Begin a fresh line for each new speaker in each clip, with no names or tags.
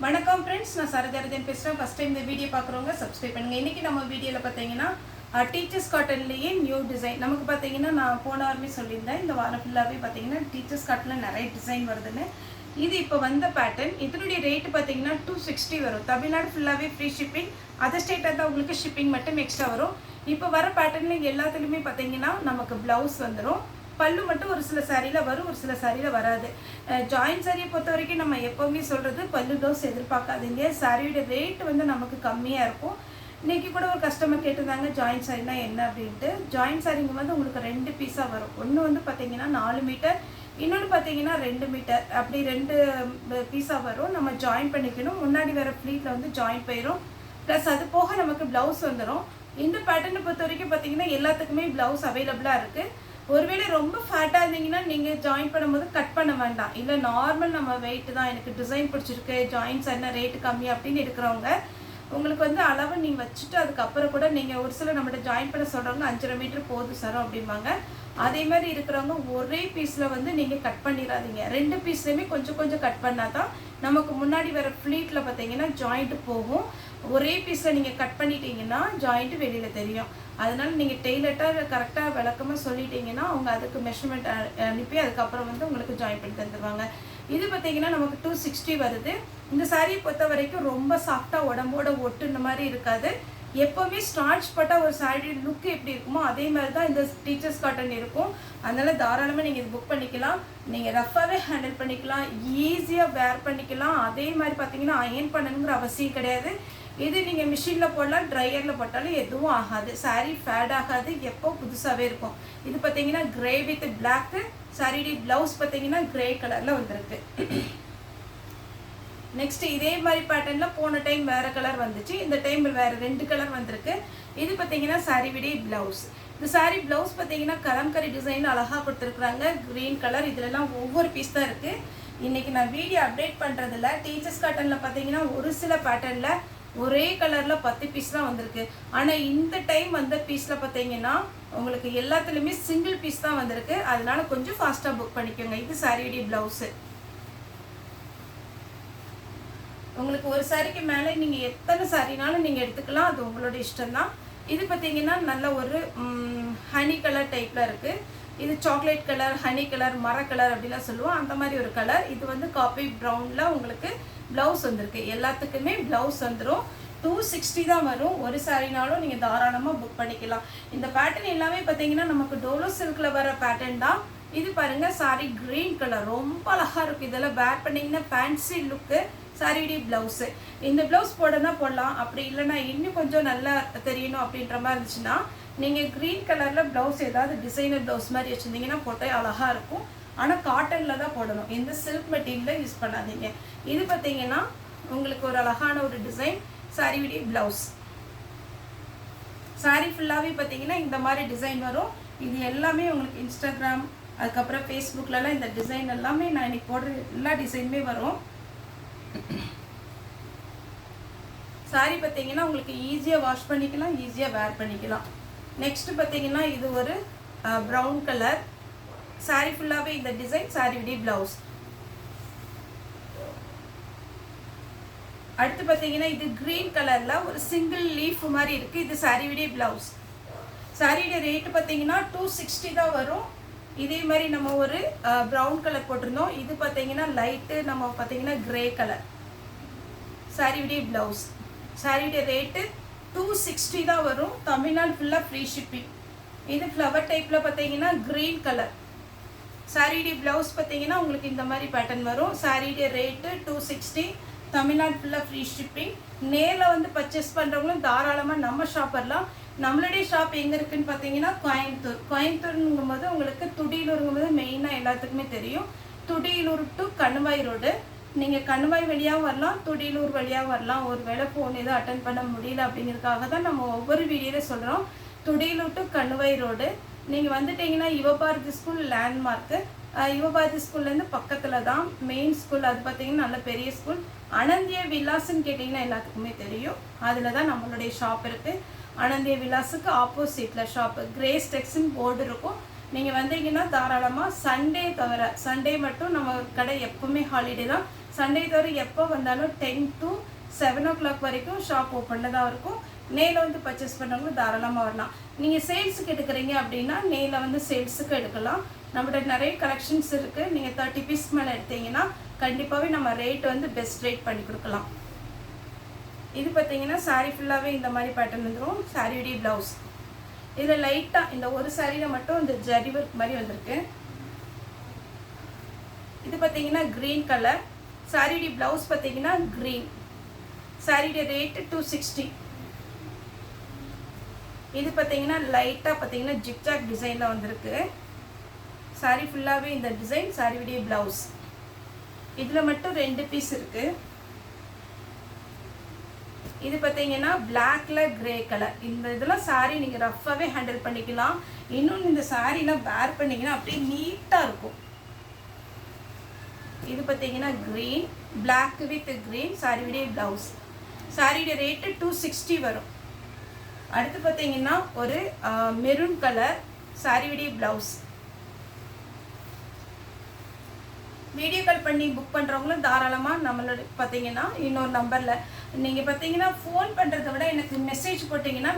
வணக்கம் ஃப்ரெண்ட்ஸ், நான் சரஜரஜன் பேசுகிறேன். ஃபஸ்ட் டைம் இந்த வீடியோ பார்க்குறவங்க சப்ஸ்கிரைப் பண்ணுங்கள். இன்றைக்கி நம்ம வீடியோவில் பார்த்தீங்கன்னா டீச்சர்ஸ் காட்டன்லேயே நியூ டிசைன். நமக்கு பார்த்தீங்கன்னா நான் போன வாரமே சொல்லியிருந்தேன், இந்த வாரம் ஃபுல்லாகவே பார்த்தீங்கன்னா டீச்சர்ஸ் காட்டனில் நிறைய டிசைன் வருதுன்னு. இது இப்போ வந்த பேட்டர்ன். இதனுடைய ரேட்டு பார்த்தீங்கன்னா 260 வரும். தமிழ்நாடு ஃபுல்லாகவே ஃப்ரீ ஷிப்பிங். அதர் ஸ்டேட்டாக தான் உங்களுக்கு ஷிப்பிங் மட்டும் எக்ஸ்ட்ரா வரும். இப்போ வர பேட்டர்னில் எல்லாத்துலேயுமே பார்த்தீங்கன்னா நமக்கு ப்ளவுஸ் வந்துடும். பல்லு மட்டும் ஒரு சில சாரியில் வரும், ஒரு சில சாரியில் வராது. ஜாயின்ட் சாரியை பொறுத்த வரைக்கும் நம்ம எப்போவுமே சொல்கிறது பல்லு ப்ளவுஸ் எதிர்பார்க்காதீங்க. சாரியோட ரேட் வந்து நமக்கு கம்மியாக இருக்கும். இன்றைக்கி கூட ஒரு கஸ்டமர் கேட்டிருந்தாங்க ஜாயின்ட் சாரினா என்ன அப்படின்ட்டு. ஜாயின்ட் சாரிங்க வந்து உங்களுக்கு 2 பீஸாக வரும். ஒன்று வந்து பார்த்தீங்கன்னா 4 மீட்டர், இன்னொன்று பார்த்தீங்கன்னா 2 மீட்டர், அப்படி 2 பீஸாக வரும். நம்ம ஜாயின் பண்ணிக்கணும். முன்னாடி வர ஃப்ளீட்டில் வந்து ஜாயின் போயிடும். ப்ளஸ் அது போக நமக்கு ப்ளவுஸ் வந்துடும். இந்த பேட்டர்னை பொறுத்த வரைக்கும் பார்த்தீங்கன்னா எல்லாத்துக்குமே ப்ளவுஸ் அவைலபிளாக இருக்குது. ஒருவேளை ரொம்ப ஃபேட்டாக இருந்தீங்கன்னா நீங்கள் ஜாயின் பண்ணும்போது கட் பண்ண வேண்டாம். இல்லை நார்மல் நம்ம வெயிட்டு தான், எனக்கு டிசைன் பிடிச்சிருக்கு, ஜாயின்ஸ் என்ன ரேட்டு கம்மி அப்படின்னு இருக்கிறவங்க உங்களுக்கு வந்து அளவு நீங்கள் வச்சுட்டு அதுக்கப்புறம் கூட நீங்கள் ஒரு சில நம்மகிட்ட ஜாயின் பண்ண சொல்கிறவங்க 5.5 மீட்டர் போதும் சார் அப்படிம்பாங்க. அதே மாதிரி இருக்கிறவங்க ஒரே பீஸில் வந்து நீங்கள் கட் பண்ணிடாதீங்க. 2 பீஸ்லையுமே கொஞ்சம் கொஞ்சம் கட் பண்ணால் தான் நமக்கு முன்னாடி வர ஃப்ளீட்டில் பார்த்தீங்கன்னா ஜாயிண்ட்டு போகும். ஒரே பீஸில் நீங்கள் கட் பண்ணிட்டீங்கன்னா ஜாயிண்ட்டு வெளியில் தெரியும். அதனால் நீங்கள் டெய்லர்ட்டாக கரெக்டாக விளக்கமாக சொல்லிட்டீங்கன்னா அவங்க அதுக்கு மெஷர்மெண்ட் அனுப்பி அதுக்கப்புறம் வந்து உங்களுக்கு ஜாயின் பண்ணி தந்துடுவாங்க. இது பார்த்தீங்கன்னா நமக்கு 260 வருது. இந்த சாரியை பொறுத்த வரைக்கும் ரொம்ப சாஃப்டாக உடம்போட ஒட்டுன மாதிரி இருக்காது. எப்போவுமே ஸ்டார்ச் போட்டால் ஒரு சாரி லுக் எப்படி இருக்குமோ அதே மாதிரி தான் இந்த டீச்சர்ஸ் காட்டன் இருக்கும். அதனால் தாராளமாக நீங்கள் இது புக் பண்ணிக்கலாம். நீங்கள் ரஃபாகவே ஹேண்டில் பண்ணிக்கலாம், ஈஸியாக வேர் பண்ணிக்கலாம். அதே மாதிரி பார்த்தீங்கன்னா அயர்ன் பண்ணணுங்கிற அவசியம் கிடையாது. இது நீங்கள் மிஷினில் போடலாம், ட்ரையரில் போட்டாலும் எதுவும் ஆகாது. சாரீ ஃபேட் ஆகாது, எப்போ புதுசாகவே இருக்கும். இது பார்த்தீங்கன்னா கிரே வித் பிளாக்கு. சாரியுடைய ப்ளவுஸ் பார்த்தீங்கன்னா கிரே கலரில் வந்திருக்கு. நெக்ஸ்ட் இதே மாதிரி பேட்டர்னில் போன டைம் வேறு கலர் வந்துச்சு, இந்த டைம் வேறு 2 கலர் வந்திருக்கு. இது பார்த்தீங்கன்னா சாரியுடைய ப்ளவுஸ். இந்த சாரீ ப்ளவுஸ் பார்த்தீங்கன்னா கலம்கரி டிசைன் அழகாக கொடுத்துருக்குறாங்க. Green colour. இதிலலாம் ஒவ்வொரு பீஸ் தான் இருக்குது. இன்றைக்கி நான் வீடியோ அப்டேட் பண்ணுறதில்ல. டீச்சர்ஸ் காட்டனில் பார்த்தீங்கன்னா ஒரு சில பேட்டர்னில் ஒரே கலரில் 10 பீஸ் தான் வந்திருக்கு. ஆனால் இந்த டைம் வந்த பீஸில் பார்த்தீங்கன்னா உங்களுக்கு எல்லாத்துலேயுமே சிங்கிள் பீஸ் தான் வந்திருக்கு. அதனால கொஞ்சம் ஃபாஸ்ட்டாக புக் பண்ணிக்கோங்க. இது சாரியுடைய ப்ளவுஸு. உங்களுக்கு ஒரு சாரிக்கு மேலே நீங்கள் எத்தனை சாரினாலும் நீங்கள் எடுத்துக்கலாம், அது உங்களோட இஷ்டம்தான். இது பார்த்தீங்கன்னா நல்ல ஒரு ஹனி கலர் டைப்பில் இருக்குது. இது சாக்லேட் கலர், ஹனி கலர், மர கலர் அப்படிலாம் சொல்லுவோம், அந்த மாதிரி ஒரு கலர். இது வந்து காப்பி ப்ரௌனில் உங்களுக்கு ப்ளவுஸ் வந்திருக்கு. எல்லாத்துக்குமே ப்ளவுஸ் வந்துடும். 260 தான் வரும். ஒரு சாரினாலும் நீங்கள் தாராளமாக புக் பண்ணிக்கலாம். இந்த பேட்டர்ன் எல்லாமே பார்த்தீங்கன்னா நமக்கு டோலோ சில்கில் வர பேட்டர்ன் தான். இது பாருங்கள், சாரி க்ரீன் கலர் ரொம்ப அழகாக இருக்குது. இதெல்லாம் வேர் பண்ணிங்கன்னா ஃபேன்சி லுக்கு. சாரியுடைய ப்ளவுஸு. இந்த ப்ளவுஸ் போடனா போடலாம், அப்படி இல்லைன்னா இன்னும் கொஞ்சம் நல்லா தெரியணும் அப்படின்ற மாதிரி இருந்துச்சுன்னா நீங்கள் க்ரீன் கலரில் ப்ளவுஸ் ஏதாவது டிசைனர் ப்ளவுஸ் மாதிரி வச்சுருந்தீங்கன்னா போட்டால் அழகாக இருக்கும். ஆனால் காட்டனில் தான் போடணும், எந்த சில்க் மெட்டீரியலில் யூஸ் பண்ணாதீங்க. இது பார்த்தீங்கன்னா உங்களுக்கு ஒரு அழகான ஒரு டிசைன். சாரியுடைய ப்ளவுஸ். சாரி ஃபுல்லாகவே பார்த்தீங்கன்னா இந்த மாதிரி டிசைன் வரும். இது எல்லாமே உங்களுக்கு இன்ஸ்டாகிராம் அதுக்கப்புறம் ஃபேஸ்புக்கிலலாம் இந்த டிசைன் எல்லாமே நான் இன்றைக்கி போடுற எல்லா டிசைனுமே வரும். சாரி பார்த்தீங்கன்னா உங்களுக்கு ஈஸியாக வாஷ் பண்ணிக்கலாம், ஈஸியாக வேர் பண்ணிக்கலாம். நெக்ஸ்ட்டு பார்த்தீங்கன்னா இது ஒரு ப்ரௌன் கலர். சாரி ஃபுல்லாகவே இந்த டிசைன். சாரியுடைய ப்ளவுஸ். அடுத்து பார்த்தீங்கன்னா இது க்ரீன் கலரில் ஒரு சிங்கிள் லீஃப் மாதிரி இருக்குது. இது சாரியுடைய ப்ளவுஸ். சாரியுடைய ரேட்டு பார்த்தீங்கன்னா 260 தான் வரும். இதே மாதிரி நம்ம ஒரு ப்ரௌன் கலர் போட்டிருந்தோம். இது பார்த்தீங்கன்னா லைட்டு நம்ம பார்த்தீங்கன்னா க்ரே கலர். சாரியுடைய ப்ளவுஸ். சாரியுடைய ரேட்டு 260 தான் வரும். தமிழ்நாடு ஃபுல்லாக ஃப்ரீ ஷிப்பிங். இது ஃப்ளவர் டைப்பில் பார்த்தீங்கன்னா க்ரீன் கலர். சாரியுடைய ப்ளவுஸ் பார்த்தீங்கன்னா உங்களுக்கு இந்த மாதிரி பேட்டர்ன் வரும். சாரியுடைய ரேட்டு 260. தமிழ்நாடு ஃபுல்லாக ஃப்ரீ ஷிப்பிங். நேரில் வந்து பர்ச்சேஸ் பண்ணுறவங்களும் தாராளமாக நம்ம ஷாப் வரலாம். நம்மளுடைய ஷாப் எங்கே இருக்குதுன்னு பார்த்தீங்கன்னா கோயம்புத்தூர். கோயம்புத்தூருங்கும்போது உங்களுக்கு துடியலூருங்கும்போது மெயினாக எல்லாத்துக்குமே தெரியும். Thudiyalur to Kanuvai road. நீங்கள் கணுவாய் வழியாகவும் வரலாம், துடியலூர் வழியாகவும் வரலாம். ஒரு வேளை ஃபோன் எதுவும் அட்டன் பண்ண முடியல அப்படிங்கிறதுக்காக தான் நம்ம ஒவ்வொரு வீடியோவில் சொல்கிறோம். Thudiyalur to Kanuvai road. நீங்கள் வந்துட்டிங்கன்னா யுவபாரதி ஸ்கூல் லேண்ட்மார்க்கு. யுவபாரதி ஸ்கூல்லேருந்து பக்கத்தில் தான் மெயின் ஸ்கூல். அது பார்த்தீங்கன்னா நல்ல பெரிய ஸ்கூல். அனந்திய விலாஸ்ன்னு கேட்டிங்கன்னா எல்லாத்துக்குமே தெரியும். அதில் தான் நம்மளுடைய ஷாப் இருக்குது. அனந்திய விலாஸுக்கு ஆப்போசிட்டில் ஷாப்பு. கிரேஸ் டெக்ஸ்ன்னு போர்டு இருக்கும். நீங்கள் வந்தீங்கன்னா தாராளமாக சண்டே தவிர, சண்டே மட்டும் நம்ம கடை எப்பவுமே ஹாலிடே தான். சண்டே தவிர எப்போ வந்தாலும் 10 to 7 o'clock வரைக்கும் ஷாப் ஓப்பனில் தான் இருக்கும். நேரில் வந்து பர்ச்சேஸ் பண்ணுறவங்க தாராளமாக வரலாம். நீங்கள் சேல்ஸுக்கு எடுக்கிறீங்க அப்படின்னா நேரில் வந்து சேல்ஸுக்கு எடுக்கலாம். நம்மகிட்ட நிறைய கலெக்ஷன்ஸ் இருக்குது. நீங்கள் 30 பீஸ் மேலே எடுத்தீங்கன்னா கண்டிப்பாகவே நம்ம ரேட் வந்து பெஸ்ட் ரேட் பண்ணி கொடுக்கலாம். இது பார்த்தீங்கன்னா சாரீ ஃபுல்லாகவே இந்த மாதிரி பேட்டர்ன் வந்துடும். சாரியுடைய ப்ளவுஸ் இதில் லைட்டாக இந்த ஒரு சாரியில் மட்டும் இந்த ஜரி ஒர்க் மாதிரி வந்திருக்கு. இது பார்த்தீங்கன்னா க்ரீன் கலர். சாரியுடைய ப்ளவுஸ் பார்த்தீங்கன்னா க்ரீன். சாரியுடைய ரேட்டு 260. இது பார்த்தீங்கன்னா லைட்டாக பார்த்தீங்கன்னா ஜிக்ஜாக் டிசைனில் வந்திருக்கு. சாரி ஃபுல்லாகவே இந்த டிசைன். சாரியுடைய ப்ளவுஸ் இதில் மட்டும் 2 பீஸ் இருக்குது. இது பார்த்தீங்கன்னா பிளாக்ல கிரே கலர். இந்த இதெல்லாம் சாரி நீங்கள் ரஃப்பாகவே ஹேண்டில் பண்ணிக்கலாம். இன்னொன்று இந்த சாரீலாம் வேர் பண்ணிங்கன்னா அப்படியே நீட்டாக இருக்கும். இது பார்த்தீங்கன்னா க்ரீன், பிளாக் வித் க்ரீன். சாரியுடைய ப்ளவுஸ். சாரியுடைய ரேட்டு 260 வரும். அடுத்து பார்த்தீங்கன்னா ஒரு மெரூன் கலர். சாரியுடைய ப்ளவுஸ். வீடியோ கால் பண்ணி புக் பண்ணுறவங்களும் தாராளமாக நம்மளோட பார்த்தீங்கன்னா இன்னொரு நம்பரில் நீங்கள் பார்த்தீங்கன்னா ஃபோன் பண்ணுறத விட எனக்கு மெசேஜ் போட்டிங்கன்னா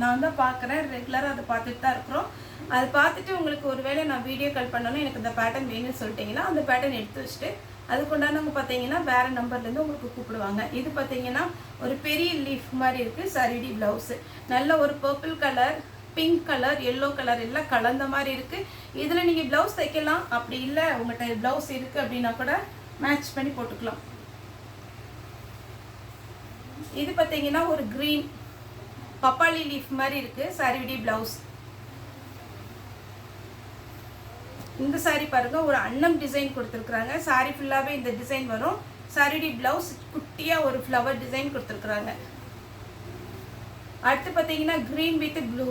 நான் தான் பார்க்குறேன். ரெகுலராக அதை பார்த்துட்டு தான் இருக்கிறோம். அதை பார்த்துட்டு உங்களுக்கு ஒரு வேளை நான் வீடியோ கால் பண்ணணும் எனக்கு இந்த பேட்டர்ன் வேணும்னு சொல்லிட்டிங்கன்னா அந்த பேட்டர்ன் எடுத்து வச்சுட்டு அதுக்குண்டானவங்க பார்த்தீங்கன்னா வேறு நம்பர்லேருந்து உங்களுக்கு கூப்பிடுவாங்க. இது பார்த்தீங்கன்னா ஒரு பெரிய லீஃப் மாதிரி இருக்குது. சாரியுடைய ப்ளவுஸு நல்ல ஒரு purple colour, pink colour, yellow colour எல்லாம் கலந்த மாதிரி இருக்குது. இதில் நீங்கள் ப்ளவுஸ் தைக்கலாம். அப்படி இல்லை உங்கள்கிட்ட ப்ளவுஸ் இருக்குது அப்படின்னா கூட மேட்ச் பண்ணி போட்டுக்கலாம். இது பார்த்தீங்கன்னா ஒரு க்ரீன் பப்பாளி லீஃப் மாதிரி இருக்குது. சாரியுடைய ப்ளவுஸ். இந்த சாரி பாருங்க ஒரு அன்னம் டிசைன் கொடுத்துருக்குறாங்க. சாரி ஃபுல்லாகவே இந்த டிசைன் வரும். சாரியுடைய ப்ளவுஸ் குட்டியாக ஒரு ஃப்ளவர் டிசைன் கொடுத்துருக்குறாங்க. அடுத்து பார்த்தீங்கன்னா க்ரீன் வித் ப்ளூ.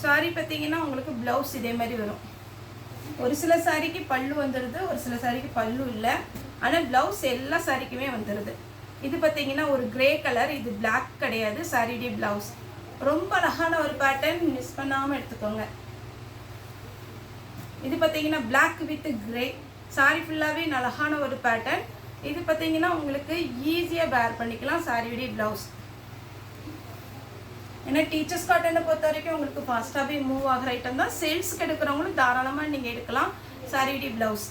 சாரி பார்த்தீங்கன்னா உங்களுக்கு ப்ளவுஸ் இதே மாதிரி வரும். ஒரு சில சாரிக்கு பல்லு வந்துடுது, ஒரு சில சாரிக்கு பல்லு இல்லை. ஆனால் ப்ளவுஸ் எல்லா சாரிக்குமே வந்துடுது. இது பார்த்தீங்கன்னா ஒரு கிரே கலர். இது பிளாக் கிடையாது. சாரியுடைய ப்ளவுஸ் ரொம்ப அழகான ஒரு பேட்டர்ன். மிஸ் பண்ணாமல் எடுத்துக்கோங்க. இது பார்த்தீங்கன்னா பிளாக் வித் கிரே. சாரி ஃபுல்லாகவே அழகான ஒரு பேட்டர்ன். இது பார்த்தீங்கன்னா உங்களுக்கு ஈஸியாக வேர் பண்ணிக்கலாம். சாரியுடைய ப்ளவுஸ். ஏன்னா டீச்சர்ஸ் காட்டனை பொறுத்த வரைக்கும் உங்களுக்கு ஃபாஸ்ட்டாகவே மூவ் ஆகிற ஐட்டம் தான். சேல்ஸுக்கு எடுக்கிறவங்களும் தாராளமாக நீங்கள் எடுக்கலாம். சாரியுடைய ப்ளவுஸ்.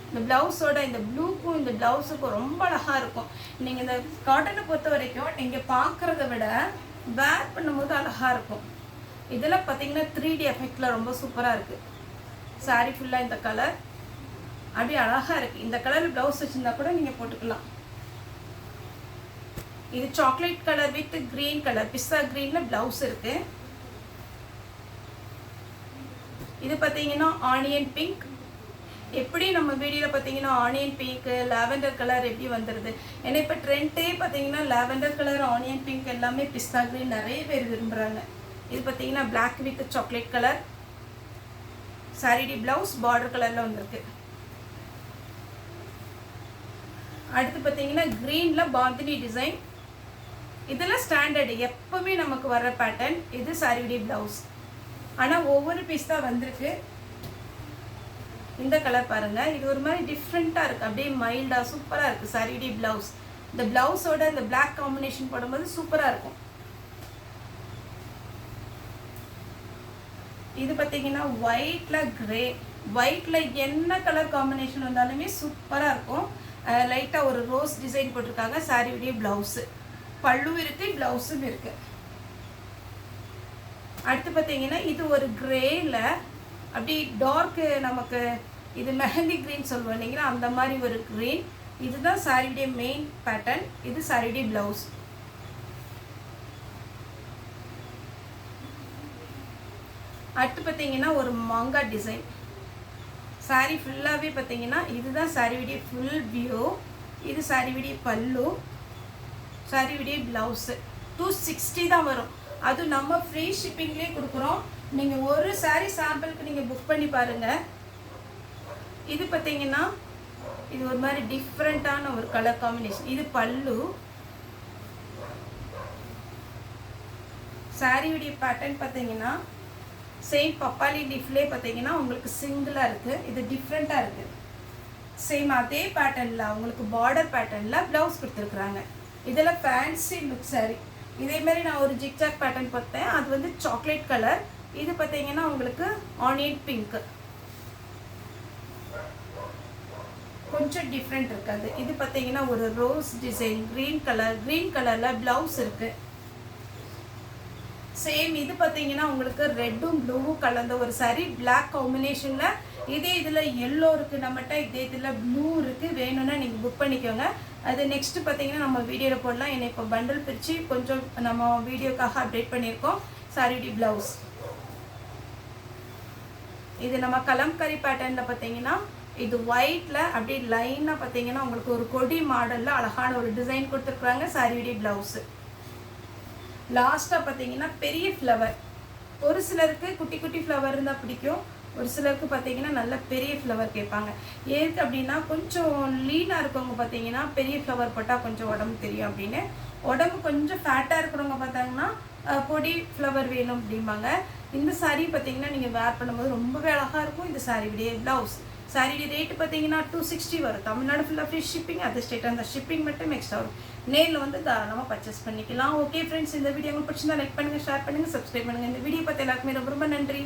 இந்த ப்ளவுஸோட இந்த ப்ளூக்கும் இந்த ப்ளவுஸுக்கும் ரொம்ப அழகாக இருக்கும். நீங்கள் இந்த காட்டனை பொறுத்த வரைக்கும் நீங்கள் பார்க்குறத விட வேர் பண்ணும்போது அழகாக இருக்கும். இதெல்லாம் பார்த்தீங்கன்னா 3D எஃபெக்டில் ரொம்ப சூப்பராக இருக்குது. சாரி ஃபுல்லாக இந்த கலர் அப்படியே அழகாக இருக்குது. இந்த கலர் ப்ளவுஸ் வச்சுருந்தா கூட நீங்கள் போட்டுக்கலாம். இது chocolate colour with green colour, பிஸ்தா க்ரீனில் ப்ளவுஸ் இருக்குது. இது பார்த்தீங்கன்னா ஆனியன் பிங்க். எப்படி நம்ம வீடியோவில் பார்த்தீங்கன்னா ஆனியன் பிங்க், லாவெண்டர் கலர் எப்படி வந்துடுது. ஏன்னா இப்போ ட்ரெண்டே பார்த்தீங்கன்னா லாவெண்டர் கலர், ஆனியன் பிங்க் எல்லாமே பிஸ்தா க்ரீன் நிறைய பேர் விரும்புகிறாங்க. இது பார்த்தீங்கன்னா பிளாக் வித் சாக்லேட் கலர். சாரியுடைய ப்ளவுஸ் பார்டர் கலரில் வந்திருக்கு. அடுத்து பார்த்தீங்கன்னா க்ரீனில் பாந்தினி டிசைன். இதெல்லாம் ஸ்டாண்டர்டு எப்போவுமே நமக்கு வர்ற பேட்டர்ன். இது சாரியுடைய ப்ளவுஸ். ஆனால் ஒவ்வொரு பீஸ் தான் வந்திருக்கு. இந்த கலர் பாருங்கள். இது ஒரு மாதிரி டிஃப்ரெண்ட்டாக இருக்குது. அப்படியே மைல்டாக சூப்பராக இருக்குது. சாரியுடைய ப்ளவுஸ். இந்த ப்ளவுஸோட இந்த பிளாக் காம்பினேஷன் போடும்போது சூப்பராக இருக்கும். இது பார்த்தீங்கன்னா ஒயிட்டில் கிரே. ஒயிட்டில் என்ன கலர் காம்பினேஷன் வந்தாலுமே சூப்பராக இருக்கும். லைட்டாக ஒரு ரோஸ் டிசைன் போட்டிருக்காங்க. சாரியுடைய ப்ளவுஸு. பல்லு இருக்குது, ப்ளவுஸும் இருக்குது. அடுத்து பார்த்தீங்கன்னா இது ஒரு கிரேயில் அப்படி டார்க்கு நமக்கு இது மெஹந்தி க்ரீன் சொல்லுவோம் இல்லைங்களா, அந்த மாதிரி ஒரு க்ரீன். இதுதான் சாரியுடைய மெயின் பேட்டர்ன். இது சாரியுடைய ப்ளவுஸ். அடுத்து பார்த்தீங்கன்னா ஒரு மாங்காய் டிசைன். சாரி ஃபுல்லாகவே பார்த்தீங்கன்னா இதுதான் சாரியுடைய ஃபுல் வியூ. இது சாரியுடைய பல்லு. சாரியுடைய ப்ளவுஸு 260 தான் வரும். அது நம்ம ஃப்ரீ ஷிப்பிங்லேயே கொடுக்குறோம். நீங்கள் ஒரு சாரி சாம்பிளுக்கு நீங்கள் புக் பண்ணி பாருங்கள். இது பார்த்தீங்கன்னா இது ஒரு மாதிரி டிஃப்ரெண்ட்டான ஒரு கலர் காம்பினேஷன். இது பல்லு. சாரியுடைய பேட்டர்ன் பார்த்தீங்கன்னா சேம் பப்பாளி லீஃப்லேயே பார்த்தீங்கன்னா உங்களுக்கு சிங்கிளாக இருக்குது. இது டிஃப்ரெண்ட்டாக இருக்குது. சேம் அதே பேட்டர்னில் உங்களுக்கு பார்டர் பேட்டர்னில் ப்ளவுஸ் கொடுத்துருக்குறாங்க. இதில் ஃபேன்சி லுக் சாரி. இதேமாரி நான் ஒரு ஜிக்ஜாக் பேட்டர்ன் பார்த்தேன், அது வந்து சாக்லேட் கலர். இது பார்த்தீங்கன்னா உங்களுக்கு ஆனியன் பிங்க், கொஞ்சம் டிஃப்ரெண்ட் இருக்காது. இது பார்த்தீங்கன்னா ஒரு ரோஸ் டிசைன், க்ரீன் கலரில் ப்ளவுஸ் இருக்குது. சேம் இது பார்த்தீங்கன்னா உங்களுக்கு ரெட்டும் ப்ளூவும் கலந்த ஒரு சாரி, பிளாக் காம்பினேஷனில். இதே இதில் எல்லோ இருக்குது நம்மகிட்ட, இதே இதில் ப்ளூ இருக்குது. வேணும்னா நீங்கள் புக் பண்ணிக்கோங்க. அது நெக்ஸ்ட்டு பார்த்தீங்கன்னா நம்ம வீடியோவில் போடலாம். என்னை இப்போ பண்டில் பிரித்து கொஞ்சம் நம்ம வீடியோக்காக அப்டேட் பண்ணியிருக்கோம். சாரிடி ப்ளவுஸ் இது நம்ம கலம்கரி பேட்டர்னில் பார்த்தீங்கன்னா இது ஒயிட்டில் அப்படியே லைனாக பார்த்தீங்கன்னா உங்களுக்கு ஒரு கொடி மாடலில் அழகான ஒரு டிசைன் கொடுத்துருக்குறாங்க. சாரியுடைய ப்ளவுஸு லாஸ்ட்டாக பார்த்தீங்கன்னா பெரிய ஃப்ளவர். ஒரு சிலருக்கு குட்டி குட்டி ஃப்ளவர் இருந்தால் பிடிக்கும், ஒரு சிலருக்கு பார்த்தீங்கன்னா நல்ல பெரிய ஃப்ளவர் கேட்பாங்க. ஏற்கு அப்படின்னா கொஞ்சம் லீனாக இருக்கவங்க பார்த்தீங்கன்னா பெரிய ஃப்ளவர் போட்டால் கொஞ்சம் உடம்பு தெரியும் அப்படின்னு, உடம்பு கொஞ்சம் ஃபேட்டாக இருக்கிறவங்க பார்த்தாங்கன்னா பொடி ஃப்ளவர் வேணும் அப்படிம்பாங்க. இந்த சாரீ பார்த்தீங்கன்னா நீங்கள் வேர் பண்ணும்போது ரொம்பவே அழகாக இருக்கும். இந்த சாரியுடைய ப்ளவுஸ். சாரியுடைய ரேட்டு பார்த்தீங்கன்னா 260 வரும். தமிழ்நாடு ஃபுல்லாக ஃப்ரீ ஷிப்பிங். அது ஸ்டேட் அந்த ஷிப்பிங் மட்டும் எக்ஸ்ட்ரா வரும். நேரில் வந்து தாராளமாக பர்ச்சேஸ் பண்ணிக்கலாம். ஓகே ஃப்ரெண்ட்ஸ், இந்த வீடியோ உங்களுக்கு பிடிச்சிருந்தா லைக் பண்ணுங்கள், ஷேர் பண்ணுங்கள், சப்ஸ்கிரைப் பண்ணுங்கள். இந்த வீடியோ பார்த்து எல்லாருக்குமே ரொம்ப ரொம்ப நன்றி.